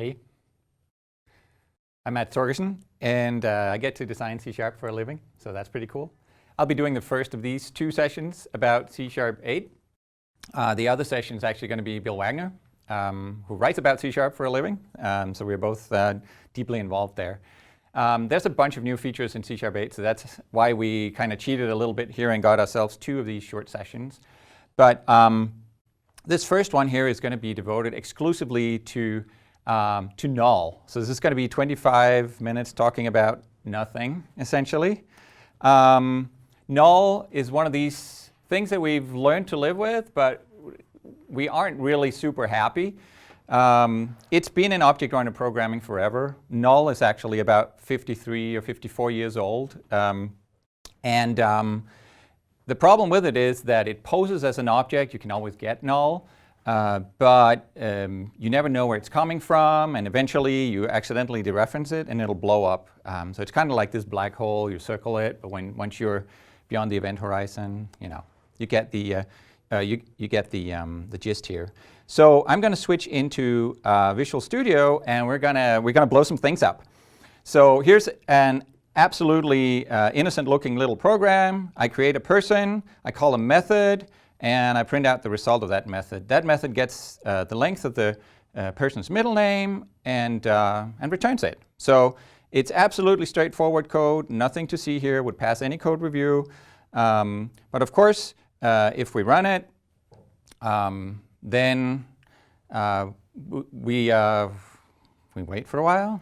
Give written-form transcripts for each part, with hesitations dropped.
Hey, I'm Matt Torgerson, and I get to design C# for a living, so that's pretty cool. I'll be doing the first of these two sessions about C# 8. The other session is actually going to be Bill Wagner, who writes about C# for a living, so we're both deeply involved there. There's a bunch of new features in C# 8, so that's why we kind of cheated a little bit here and got ourselves two of these short sessions. But this first one here is going to be devoted exclusively to null. So this is going to be 25 minutes talking about nothing, essentially. Null is one of these things that we've learned to live with, but we aren't really super happy. It's been in object-oriented programming forever. Null is actually about 53 or 54 years old. The problem with it is that it poses as an object. You can always get null, but you never know where it's coming from, and eventually you accidentally dereference it and it'll blow up. So it's kind of like this black hole. You circle it, but once you're beyond the event horizon, you get the the gist here. So I'm going to switch into Visual Studio, and we're gonna blow some things up. So here's an absolutely innocent-looking little program. I create a person, I call a method, and I print out the result of that method. That method gets the length of the person's middle name and returns it. So it's absolutely straightforward code. Nothing to see here. Would pass any code review. But of course, if we run it, then we wait for a while,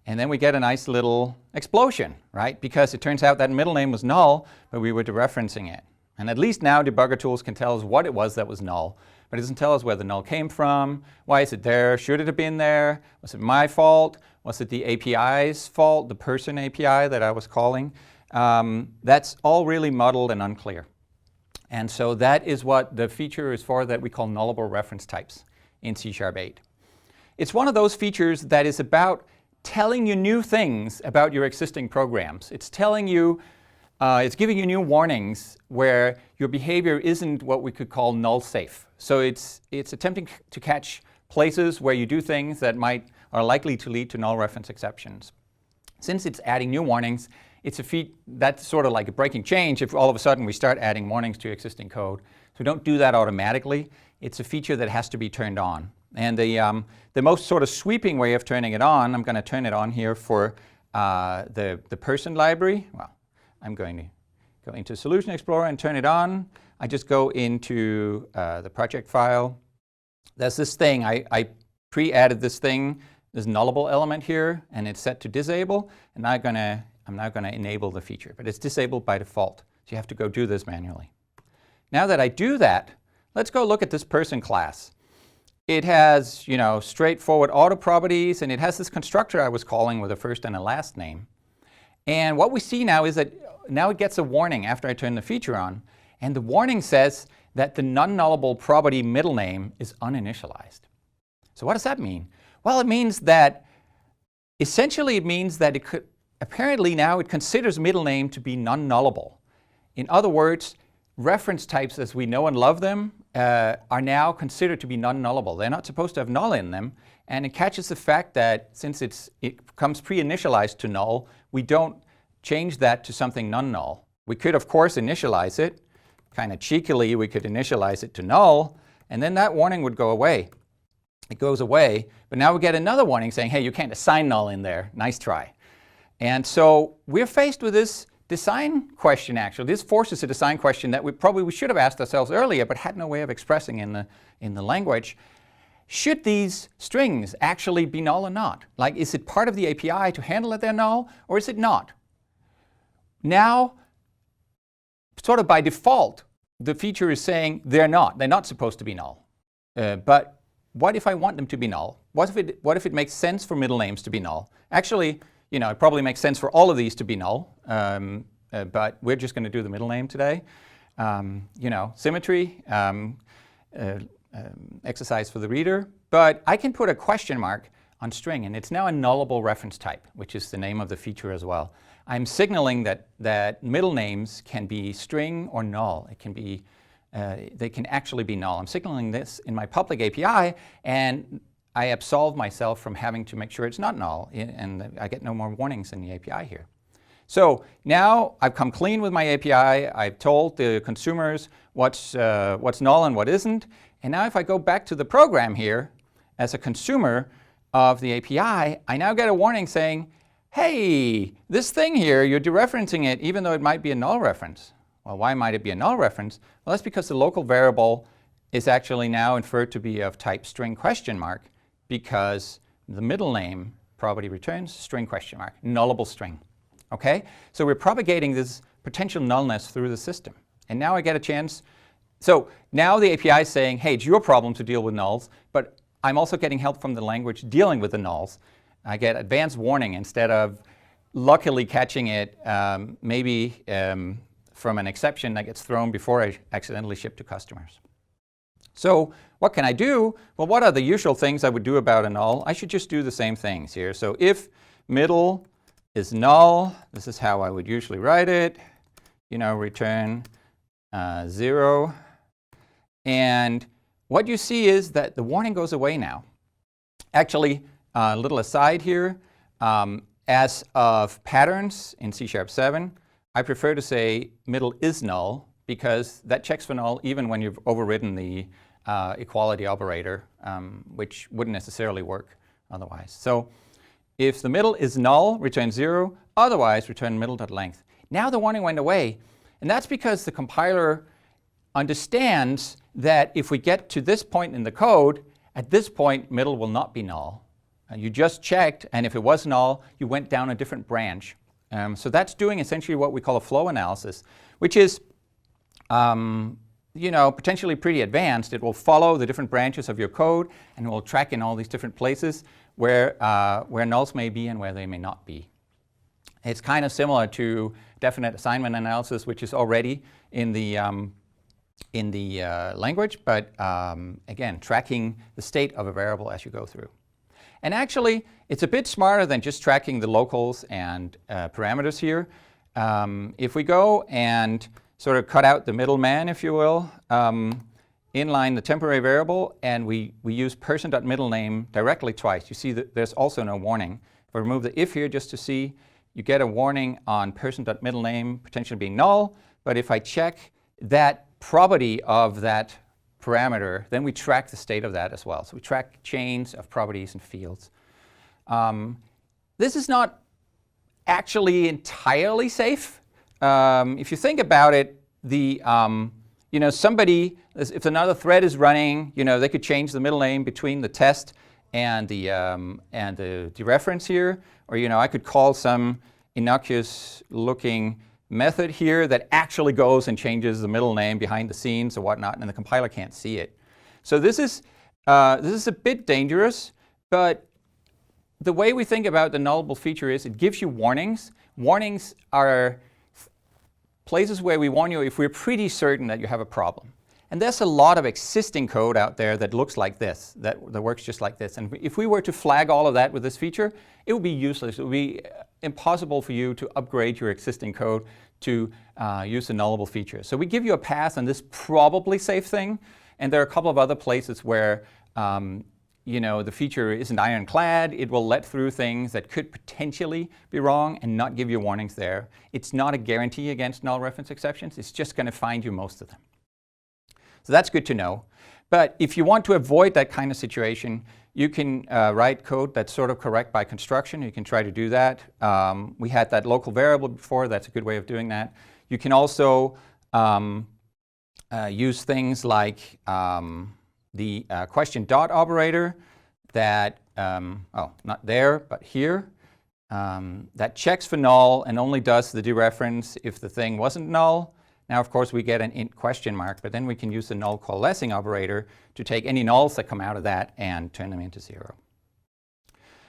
and then we get a nice little explosion, right? Because it turns out that middle name was null, but we were dereferencing it. And at least now debugger tools can tell us what it was that was null, but it doesn't tell us where the null came from. Why is it there? Should it have been there? Was it my fault? Was it the API's fault, the person API that I was calling? That's all really muddled and unclear. And so that is what the feature is for that we call nullable reference types in C# 8. It's one of those features that is about telling you new things about your existing programs. It's telling you, it's giving you new warnings where your behavior isn't what we could call null safe. So it's attempting to catch places where you do things that are likely to lead to null reference exceptions. Since it's adding new warnings, it's a feat that's sort of like a breaking change if all of a sudden we start adding warnings to existing code. So we don't do that automatically. It's a feature that has to be turned on. And the most sort of sweeping way of turning it on, I'm going to turn it on here for the person library. Well, I'm going to go into Solution Explorer and turn it on. I just go into the project file. There's this thing. I pre-added this thing, this nullable element here, and it's set to disable. And I'm now going to enable the feature, but it's disabled by default. So you have to go do this manually. Now that I do that, let's go look at this person class. It has, straightforward auto properties, and it has this constructor I was calling with a first and a last name. And what we see now is that now it gets a warning after I turn the feature on, and the warning says that the non-nullable property middle name is uninitialized. So what does that mean? Well, it means that it could, apparently now it considers middle name to be non-nullable. In other words, reference types as we know and love them are now considered to be non-nullable. They're not supposed to have null in them, and it catches the fact that since it comes pre-initialized to null, we don't change that to something non-null. We could, of course, initialize it. Kind of cheekily, we could initialize it to null, and then that warning would go away. It goes away, but now we get another warning saying, hey, you can't assign null in there. Nice try. And so we're faced with this design question, actually. This forces a design question that we should have asked ourselves earlier, but had no way of expressing in the language. Should these strings actually be null or not? Like, is it part of the API to handle that they're null, or is it not? Now, sort of by default, the feature is saying they're not. They're not supposed to be null. But what if I want them to be null? What if it makes sense for middle names to be null? Actually, it probably makes sense for all of these to be null, but we're just going to do the middle name today. Symmetry, exercise for the reader, but I can put a question mark on string, and it's now a nullable reference type, which is the name of the feature as well. I'm signaling that middle names can be string or null. It can be they can actually be null. I'm signaling this in my public API, and I absolve myself from having to make sure it's not null, and I get no more warnings in the API here. So now I've come clean with my API. I've told the consumers what's null and what isn't. And now if I go back to the program here, as a consumer of the API, I now get a warning saying, hey, this thing here, you're dereferencing it even though it might be a null reference. Well, why might it be a null reference? Well, that's because the local variable is actually now inferred to be of type string question mark, because the middle name property returns string question mark, nullable string. Okay? So we're propagating this potential nullness through the system. And now I get a chance. So now the API is saying, hey, it's your problem to deal with nulls, but I'm also getting help from the language dealing with the nulls. I get advanced warning instead of luckily catching it maybe from an exception that gets thrown before I accidentally ship to customers. So what can I do? Well, what are the usual things I would do about a null? I should just do the same things here. So if middle is null, this is how I would usually write it, return 0. And what you see is that the warning goes away now. Actually, a little aside here, as of patterns in C#7, I prefer to say middle is null, because that checks for null even when you've overridden the equality operator, which wouldn't necessarily work otherwise. So if the middle is null, return 0. Otherwise, return middle.length. Now the warning went away. And that's because the compiler understands that if we get to this point in the code, at this point, middle will not be null. You just checked, and if it was null, you went down a different branch. So that's doing essentially what we call a flow analysis, which is potentially pretty advanced. It will follow the different branches of your code, and it will track in all these different places where nulls may be and where they may not be. It's kind of similar to definite assignment analysis, which is already in the language, but again, tracking the state of a variable as you go through. And actually, it's a bit smarter than just tracking the locals and parameters here. If we go and sort of cut out the middleman, if you will, inline the temporary variable, and we use person.middlename directly twice. You see that there's also no warning. If I remove the if here just to see, you get a warning on person.middlename potentially being null, but if I check that property of that parameter, then we track the state of that as well. So we track chains of properties and fields. This is not actually entirely safe. If you think about it, somebody, if another thread is running, they could change the middle name between the test and the dereference here, or I could call some innocuous looking method here that actually goes and changes the middle name behind the scenes or whatnot, and the compiler can't see it. So this is a bit dangerous, but the way we think about the nullable feature is it gives you warnings. Warnings are places where we warn you if we're pretty certain that you have a problem. And there's a lot of existing code out there that looks like this, that works just like this. And if we were to flag all of that with this feature, it would be useless. It would be impossible for you to upgrade your existing code to use the nullable feature. So we give you a pass on this probably safe thing. And there are a couple of other places where the feature isn't ironclad. It will let through things that could potentially be wrong and not give you warnings there. It's not a guarantee against null reference exceptions. It's just going to find you most of them. So that's good to know. But if you want to avoid that kind of situation, you can write code that's sort of correct by construction. You can try to do that. We had that local variable before. That's a good way of doing that. You can also use things like the question dot operator that, not there, but here, that checks for null and only does the dereference if the thing wasn't null. Now, of course, we get an int question mark, but then we can use the null coalescing operator to take any nulls that come out of that and turn them into 0.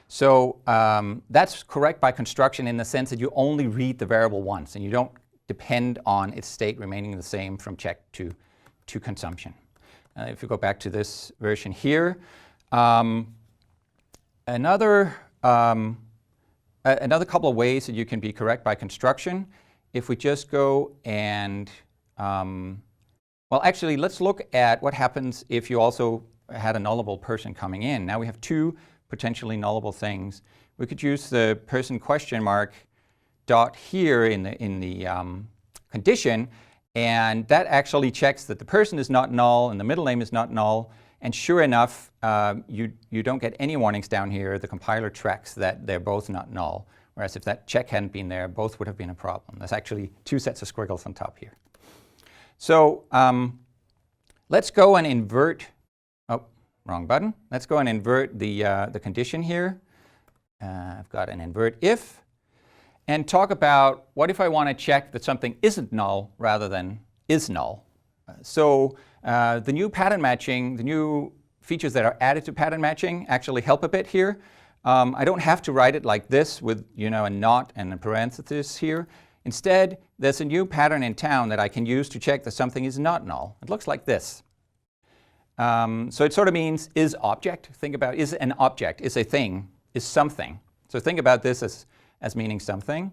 So that's correct by construction in the sense that you only read the variable once, and you don't depend on its state remaining the same from check to consumption. If you go back to this version here, another couple of ways that you can be correct by construction. If we just go and, well, actually, let's look at what happens if you also had a nullable person coming in. Now we have two potentially nullable things. We could use the person question mark dot here in the condition, and that actually checks that the person is not null and the middle name is not null. And sure enough, you don't get any warnings down here. The compiler tracks that they're both not null. Whereas if that check hadn't been there, both would have been a problem. There's actually two sets of squiggles on top here. So let's go and invert, oh, wrong button. Let's go and invert the condition here. I've got an invert if, and talk about what if I want to check that something isn't null rather than is null. So the new pattern matching, the new features that are added to pattern matching actually help a bit here. I don't have to write it like this with a not and a parenthesis here. Instead, there's a new pattern in town that I can use to check that something is not null. It looks like this. So it sort of means is object. Think about is an object, is a thing, is something. So think about this as meaning something.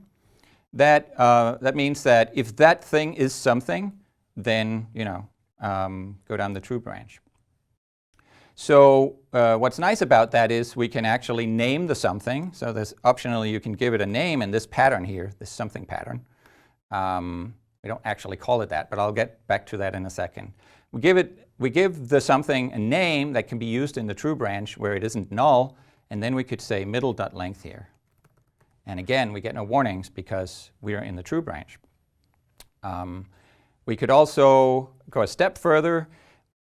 That means that if that thing is something, then go down the true branch. So what's nice about that is we can actually name the something. So there's optionally you can give it a name in this pattern here, this something pattern. We don't actually call it that, but I'll get back to that in a second. We give the something a name that can be used in the true branch where it isn't null, and then we could say middle.length here. And again, we get no warnings because we are in the true branch. We could also go a step further.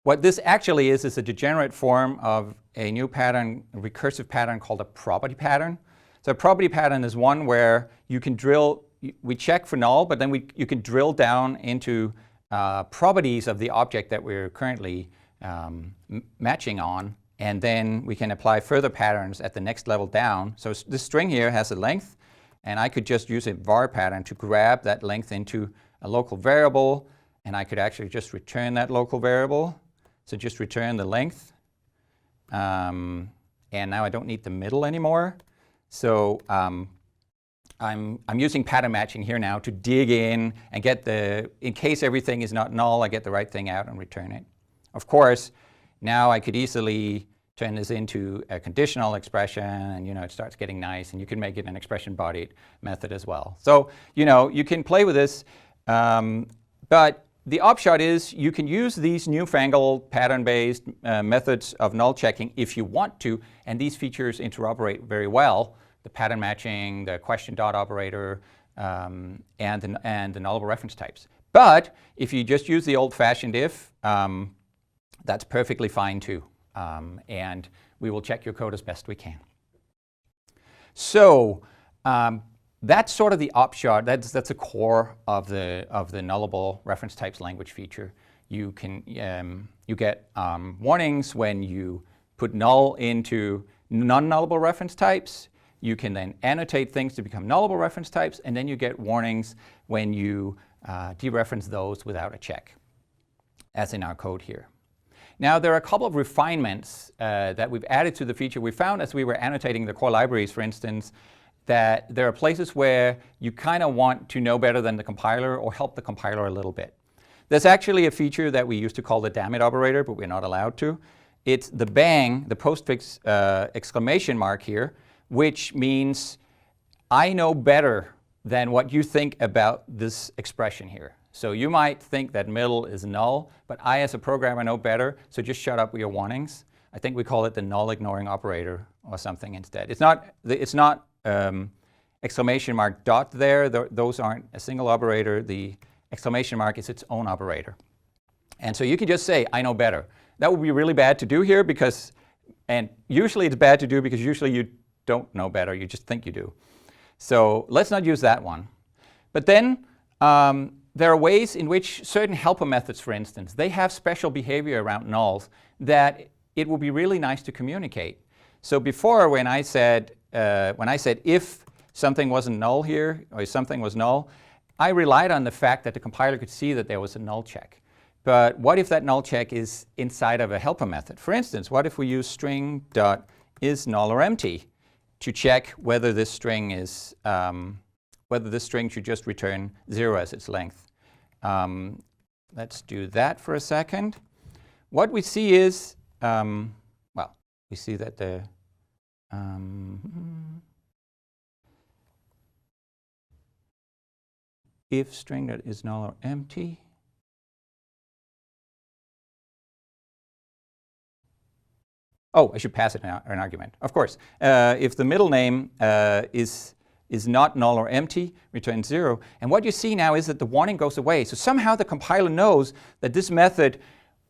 What this actually is a degenerate form of a new pattern, a recursive pattern called a property pattern. So a property pattern is one where you can drill, we check for null, but then you can drill down into properties of the object that we're currently matching on, and then we can apply further patterns at the next level down. So this string here has a length, and I could just use a var pattern to grab that length into a local variable, and I could actually just return that local variable. So just return the length, and now I don't need the middle anymore. So I'm using pattern matching here now to dig in and get in case everything is not null, I get the right thing out and return it. Of course, now I could easily turn this into a conditional expression, and it starts getting nice, and you can make it an expression-bodied method as well. So you can play with this, but the upshot is you can use these newfangled pattern-based methods of null checking if you want to, and these features interoperate very well. The pattern matching, the question dot operator, and the nullable reference types. But if you just use the old-fashioned if, that's perfectly fine too. And we will check your code as best we can. So that's sort of the upshot. That's a core of the nullable reference types language feature. You get warnings when you put null into non-nullable reference types. You can then annotate things to become nullable reference types, and then you get warnings when you dereference those without a check, as in our code here. Now, there are a couple of refinements that we've added to the feature. We found as we were annotating the core libraries, for instance, that there are places where you kind of want to know better than the compiler or help the compiler a little bit. There's actually a feature that we used to call the damn it operator, but we're not allowed to. It's the bang, the postfix exclamation mark here, which means I know better than what you think about this expression here. So you might think that middle is null, but I as a programmer know better, so just shut up with your warnings. I think we call it the null ignoring operator or something instead. It's not exclamation mark dot there. Those aren't a single operator. The exclamation mark is its own operator. And so you can just say, I know better. That would be really bad to do here and usually it's bad to do because usually you don't know better, you just think you do. So let's not use that one. But then there are ways in which certain helper methods, for instance, they have special behavior around nulls that it would be really nice to communicate. So before when I said if something wasn't null here, or if something was null, I relied on the fact that the compiler could see that there was a null check. But what if that null check is inside of a helper method? For instance, what if we use string.isNull or empty to check whether this string is whether this string should just return 0 as its length. Let's do that for a second. What we see is well, we see that the if string that is null or empty. Oh, I should pass it an argument. Of course, if the middle name is not null or empty, return 0. And what you see now is that the warning goes away. So somehow the compiler knows that this method,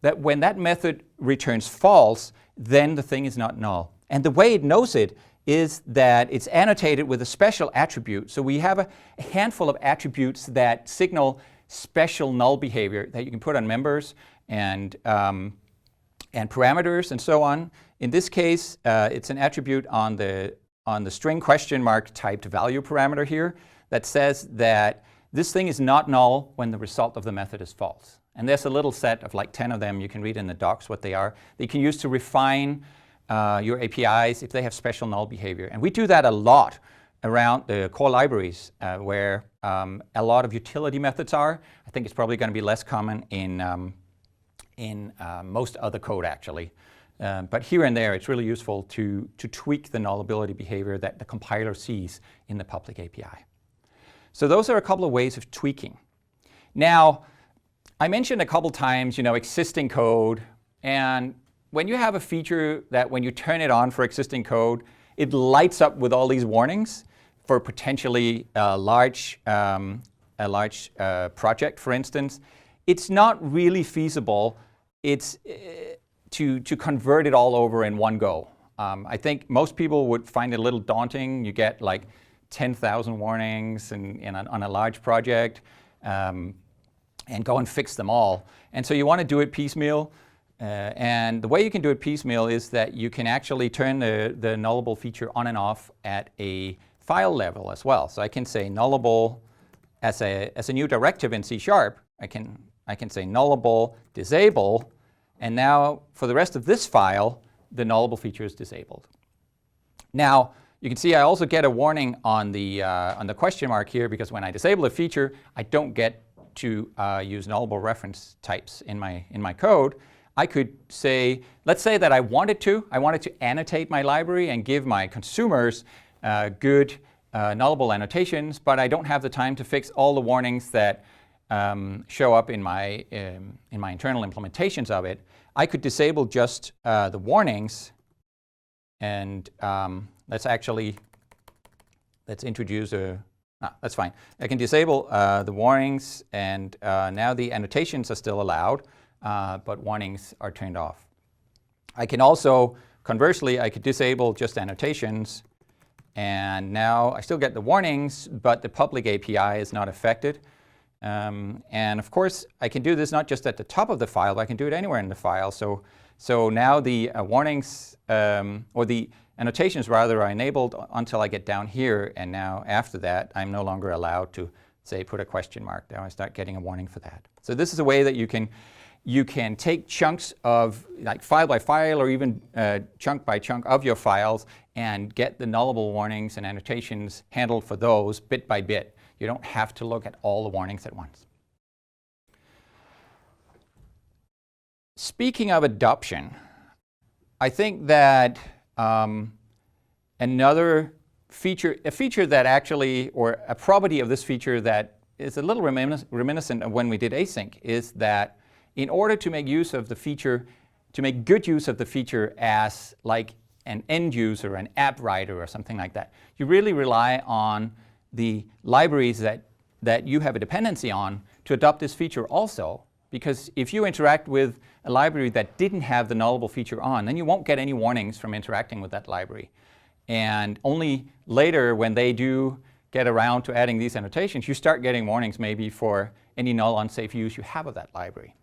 that when that method returns false, then the thing is not null. And the way it knows it is that it's annotated with a special attribute. So we have a handful of attributes that signal special null behavior that you can put on members and parameters and so on. In this case, it's an attribute on the string question mark typed value parameter here that says that this thing is not null when the result of the method is false. And there's a little set of like 10 of them. You can read in the docs what they are. That you can use to refine your APIs if they have special null behavior. And we do that a lot around the core libraries where a lot of utility methods are. I think it's probably going to be less common in most other code actually. But here and there, it's really useful to tweak the nullability behavior that the compiler sees in the public API. So those are a couple of ways of tweaking. Now, I mentioned a couple times, existing code. And when you have a feature that when you turn it on for existing code, it lights up with all these warnings for potentially a large project, for instance, it's not really feasible. It's to convert it all over in one go. I think most people would find it a little daunting. You get like 10,000 warnings on a large project and go and fix them all. And so you want to do it piecemeal. And the way you can do it piecemeal is that you can actually turn the nullable feature on and off at a file level as well. So I can say nullable as a new directive in C#. I can say nullable disable. And now, for the rest of this file, the nullable feature is disabled. Now, you can see I also get a warning on the question mark here, because when I disable a feature, I don't get to use nullable reference types in my code. I could say, let's say that I wanted to annotate my library and give my consumers good nullable annotations, but I don't have the time to fix all the warnings that show up in my internal implementations of it. I could disable just the warnings, and let's introduce that's fine. I can disable the warnings, and now the annotations are still allowed, but warnings are turned off. I can also, conversely, I could disable just annotations, and now I still get the warnings, but the public API is not affected. And of course, I can do this not just at the top of the file, but I can do it anywhere in the file. So now the warnings, or the annotations rather, are enabled until I get down here. And now after that, I'm no longer allowed to, say, put a question mark. Now I start getting a warning for that. So this is a way that you can take chunks of, like file by file, or even chunk by chunk of your files, and get the nullable warnings and annotations handled for those bit by bit. You don't have to look at all the warnings at once. Speaking of adoption, I think that another feature, a feature that actually, or a property of this feature that is a little reminiscent of when we did async, is that in order to make use of the feature, to make good use of the feature as like an end user, an app writer, or something like that, you really rely on the libraries that you have a dependency on to adopt this feature also. Because if you interact with a library that didn't have the nullable feature on, then you won't get any warnings from interacting with that library. And only later, when they do get around to adding these annotations, you start getting warnings maybe for any null unsafe use you have of that library.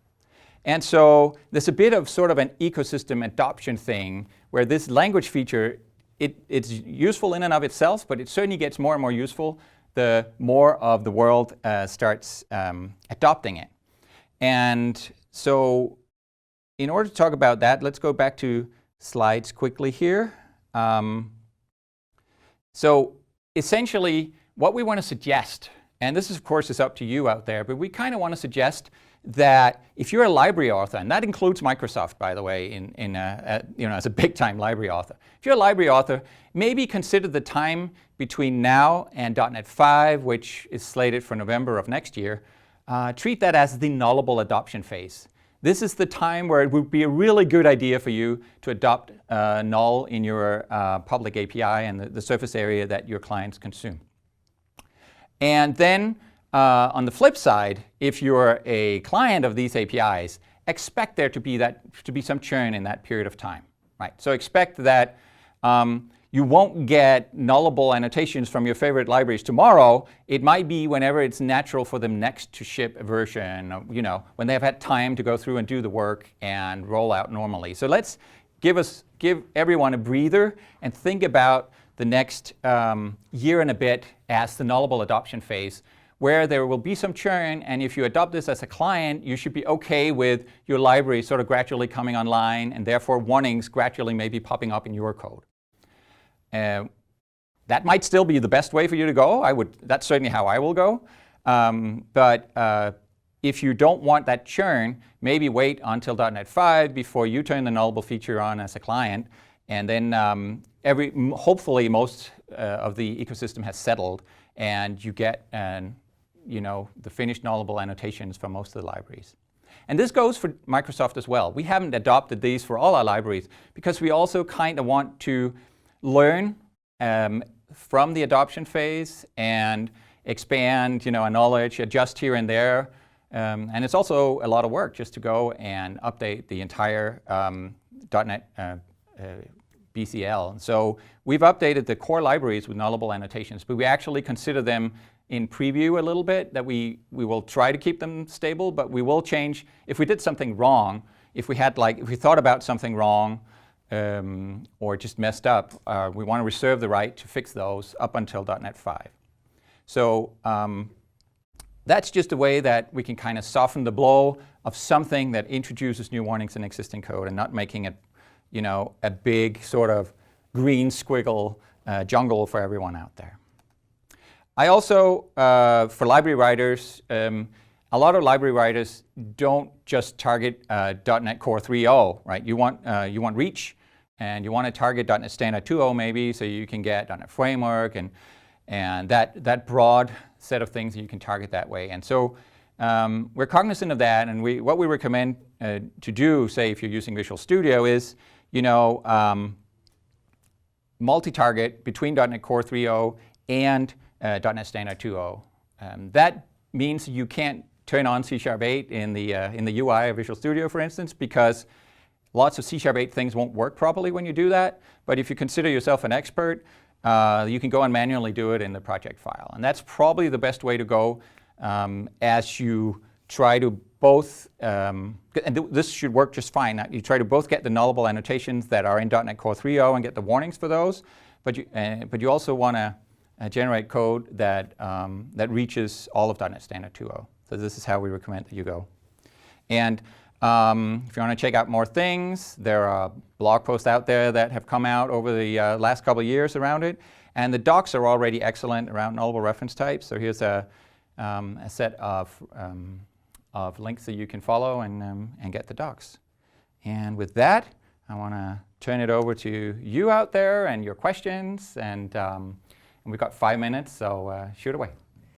And so there's a bit of sort of an ecosystem adoption thing where this language feature, it's useful in and of itself, but it certainly gets more and more useful the more of the world starts adopting it. And so in order to talk about that, let's go back to slides quickly here. So essentially, what we want to suggest And this, of course, is up to you out there, but we kind of want to suggest that if you're a library author, and that includes Microsoft, by the way, as a big-time library author. If you're a library author, maybe consider the time between now and .NET 5, which is slated for November of next year. Treat that as the nullable adoption phase. This is the time where it would be a really good idea for you to adopt null in your public API and the surface area that your clients consume. And then on the flip side, if you're a client of these APIs, expect there to be some churn in that period of time, right? So expect that you won't get nullable annotations from your favorite libraries tomorrow. It might be whenever it's natural for them next to ship a version, when they have had time to go through and do the work and roll out normally. So let's give everyone a breather and think about the next year and a bit as the nullable adoption phase, where there will be some churn, and if you adopt this as a client, you should be okay with your library sort of gradually coming online, and therefore warnings gradually maybe popping up in your code. That might still be the best way for you to go. That's certainly how I will go. But if you don't want that churn, maybe wait until .NET 5 before you turn the nullable feature on as a client, and then hopefully most of the ecosystem has settled, and you get the finished nullable annotations for most of the libraries. And this goes for Microsoft as well. We haven't adopted these for all our libraries because we also kind of want to learn from the adoption phase and expand our knowledge, adjust here and there. And it's also a lot of work just to go and update the entire .NET BCL. So we've updated the core libraries with nullable annotations, but we actually consider them in preview a little bit, that we will try to keep them stable, but we will change if we did something wrong, if we thought about something wrong or just messed up, we want to reserve the right to fix those up until .NET 5. So that's just a way that we can kind of soften the blow of something that introduces new warnings in existing code and not making it a big sort of green squiggle jungle for everyone out there. I also, for library writers, a lot of library writers don't just target .NET Core 3.0, right? You want reach, and you want to target .NET Standard 2.0 maybe, so you can get .NET Framework and that broad set of things that you can target that way. And so we're cognizant of that, and what we recommend to do, say if you're using Visual Studio, is multi-target between .NET Core 3.0 and .NET Standard 2.0. That means you can't turn on C#8 in the UI of Visual Studio, for instance, because lots of C#8 things won't work properly when you do that. But if you consider yourself an expert, you can go and manually do it in the project file. And that's probably the best way to go as you try to both, and this should work just fine. You try to both get the nullable annotations that are in .NET Core 3.0 and get the warnings for those, but you also want to generate code that reaches all of .NET Standard 2.0. So this is how we recommend that you go. And if you want to check out more things, there are blog posts out there that have come out over the last couple of years around it. And the docs are already excellent around nullable reference types. So here's a set of links that you can follow and get the docs. And with that, I want to turn it over to you out there and your questions. And we've got 5 minutes, so shoot away.